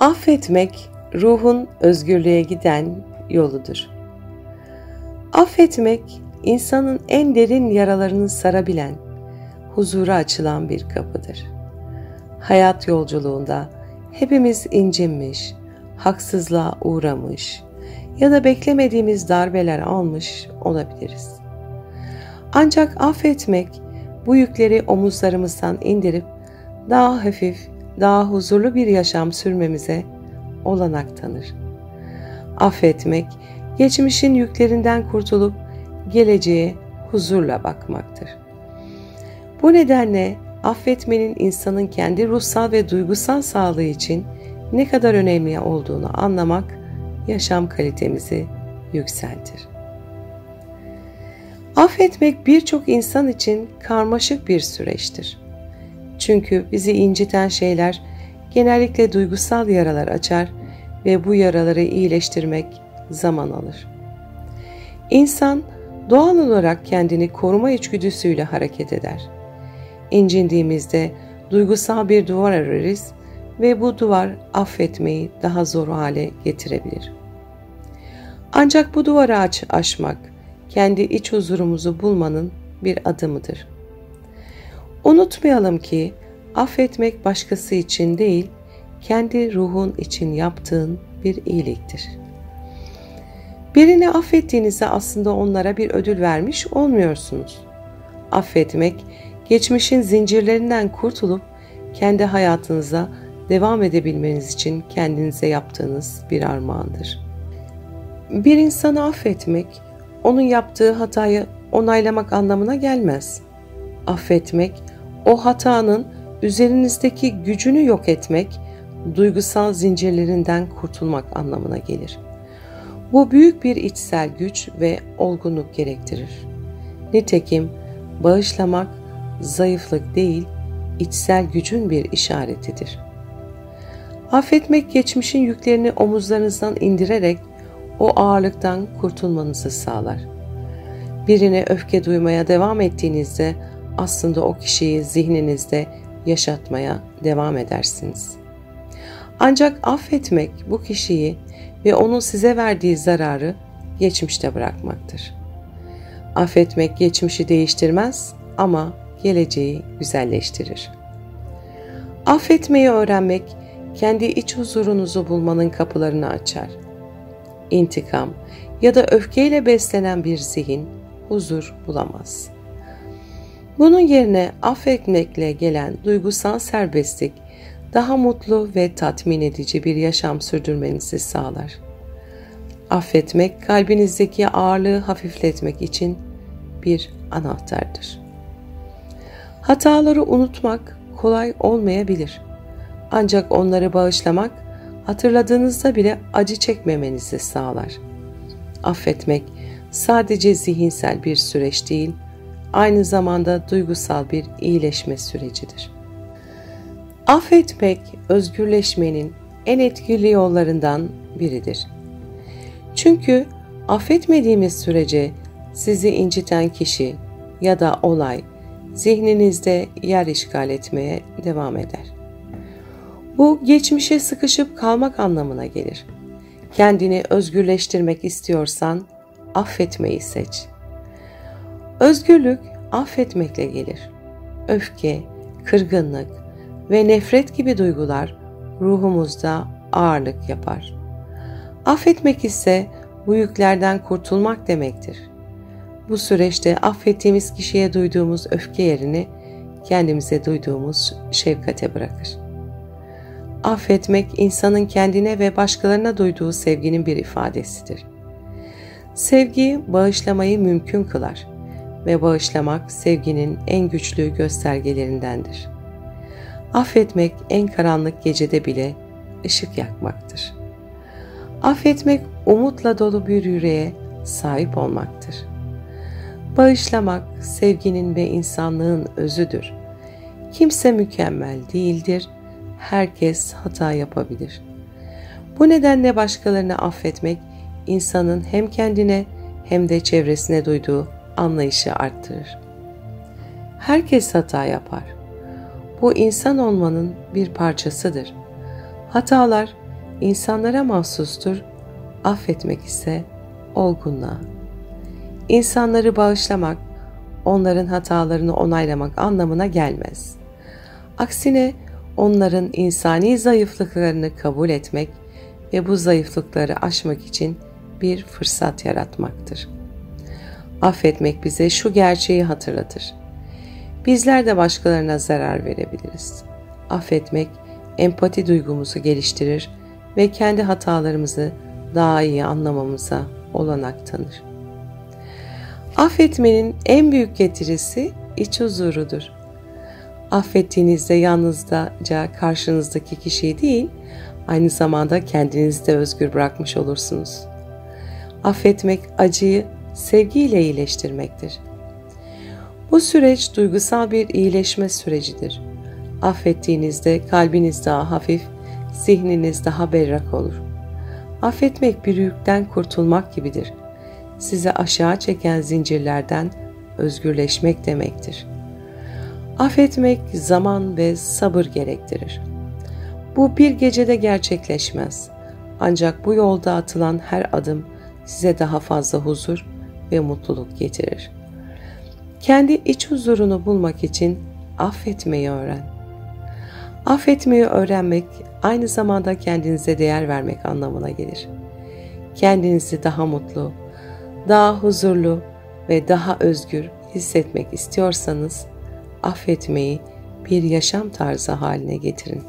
Affetmek, ruhun özgürlüğe giden yoludur. Affetmek, insanın en derin yaralarını sarabilen, huzura açılan bir kapıdır. Hayat yolculuğunda hepimiz incinmiş, haksızlığa uğramış ya da beklemediğimiz darbeler almış olabiliriz. Ancak affetmek, bu yükleri omuzlarımızdan indirip daha hafif, daha huzurlu bir yaşam sürmemize olanak tanır. Affetmek, geçmişin yüklerinden kurtulup geleceğe huzurla bakmaktır. Bu nedenle affetmenin insanın kendi ruhsal ve duygusal sağlığı için ne kadar önemli olduğunu anlamak, yaşam kalitemizi yükseltir. Affetmek birçok insan için karmaşık bir süreçtir. Çünkü bizi inciten şeyler genellikle duygusal yaralar açar ve bu yaraları iyileştirmek zaman alır. İnsan doğal olarak kendini koruma içgüdüsüyle hareket eder. İncindiğimizde duygusal bir duvar ararız ve bu duvar affetmeyi daha zor hale getirebilir. Ancak bu duvarı aşmak, kendi iç huzurumuzu bulmanın bir adımıdır. Unutmayalım ki affetmek başkası için değil, kendi ruhun için yaptığın bir iyiliktir. Birini affettiğinizde aslında onlara bir ödül vermiş olmuyorsunuz. Affetmek, geçmişin zincirlerinden kurtulup kendi hayatınıza devam edebilmeniz için kendinize yaptığınız bir armağandır. Bir insanı affetmek, onun yaptığı hatayı onaylamak anlamına gelmez. Affetmek, o hatanın üzerinizdeki gücünü yok etmek, duygusal zincirlerinden kurtulmak anlamına gelir. Bu büyük bir içsel güç ve olgunluk gerektirir. Nitekim bağışlamak zayıflık değil, içsel gücün bir işaretidir. Affetmek, geçmişin yüklerini omuzlarınızdan indirerek o ağırlıktan kurtulmanızı sağlar. Birine öfke duymaya devam ettiğinizde aslında o kişiyi zihninizde yaşatmaya devam edersiniz. Ancak affetmek bu kişiyi ve onun size verdiği zararı geçmişte bırakmaktır. Affetmek geçmişi değiştirmez ama geleceği güzelleştirir. Affetmeyi öğrenmek, kendi iç huzurunuzu bulmanın kapılarını açar. İntikam ya da öfkeyle beslenen bir zihin huzur bulamaz. Bunun yerine affetmekle gelen duygusal serbestlik, daha mutlu ve tatmin edici bir yaşam sürdürmenizi sağlar. Affetmek, kalbinizdeki ağırlığı hafifletmek için bir anahtardır. Hataları unutmak kolay olmayabilir. Ancak onları bağışlamak, hatırladığınızda bile acı çekmemenizi sağlar. Affetmek, sadece zihinsel bir süreç değil, aynı zamanda duygusal bir iyileşme sürecidir. Affetmek, özgürleşmenin en etkili yollarından biridir. Çünkü affetmediğimiz sürece sizi inciten kişi ya da olay zihninizde yer işgal etmeye devam eder. Bu geçmişe sıkışıp kalmak anlamına gelir. Kendini özgürleştirmek istiyorsan affetmeyi seç. Özgürlük affetmekle gelir. Öfke, kırgınlık ve nefret gibi duygular ruhumuzda ağırlık yapar. Affetmek ise bu yüklerden kurtulmak demektir. Bu süreçte affettiğimiz kişiye duyduğumuz öfke yerini kendimize duyduğumuz şefkate bırakır. Affetmek, insanın kendine ve başkalarına duyduğu sevginin bir ifadesidir. Sevgi, bağışlamayı mümkün kılar ve bağışlamak sevginin en güçlü göstergelerindendir. Affetmek, en karanlık gecede bile ışık yakmaktır. Affetmek, umutla dolu bir yüreğe sahip olmaktır. Bağışlamak, sevginin ve insanlığın özüdür. Kimse mükemmel değildir, herkes hata yapabilir. Bu nedenle başkalarını affetmek, insanın hem kendine hem de çevresine duyduğu anlayışı arttırır. Herkes hata yapar. Bu insan olmanın bir parçasıdır. Hatalar insanlara mahsustur, affetmek ise olgunluğa. İnsanları bağışlamak, onların hatalarını onaylamak anlamına gelmez. Aksine onların insani zayıflıklarını kabul etmek ve bu zayıflıkları aşmak için bir fırsat yaratmaktır. Affetmek bize şu gerçeği hatırlatır: bizler de başkalarına zarar verebiliriz. Affetmek, empati duygumuzu geliştirir ve kendi hatalarımızı daha iyi anlamamıza olanak tanır. Affetmenin en büyük getirisi iç huzurudur. Affettiğinizde yalnızca karşınızdaki kişiyi değil, aynı zamanda kendinizi de özgür bırakmış olursunuz. Affetmek acıyı sevgiyle iyileştirmektir. Bu süreç duygusal bir iyileşme sürecidir. Affettiğinizde kalbiniz daha hafif, zihniniz daha berrak olur. Affetmek bir yükten kurtulmak gibidir. Sizi aşağı çeken zincirlerden özgürleşmek demektir. Affetmek zaman ve sabır gerektirir. Bu bir gecede gerçekleşmez. Ancak bu yolda atılan her adım size daha fazla huzur ve mutluluk getirir. Kendi iç huzurunu bulmak için affetmeyi öğren. Affetmeyi öğrenmek aynı zamanda kendinize değer vermek anlamına gelir. Kendinizi daha mutlu, daha huzurlu ve daha özgür hissetmek istiyorsanız affetmeyi bir yaşam tarzı haline getirin.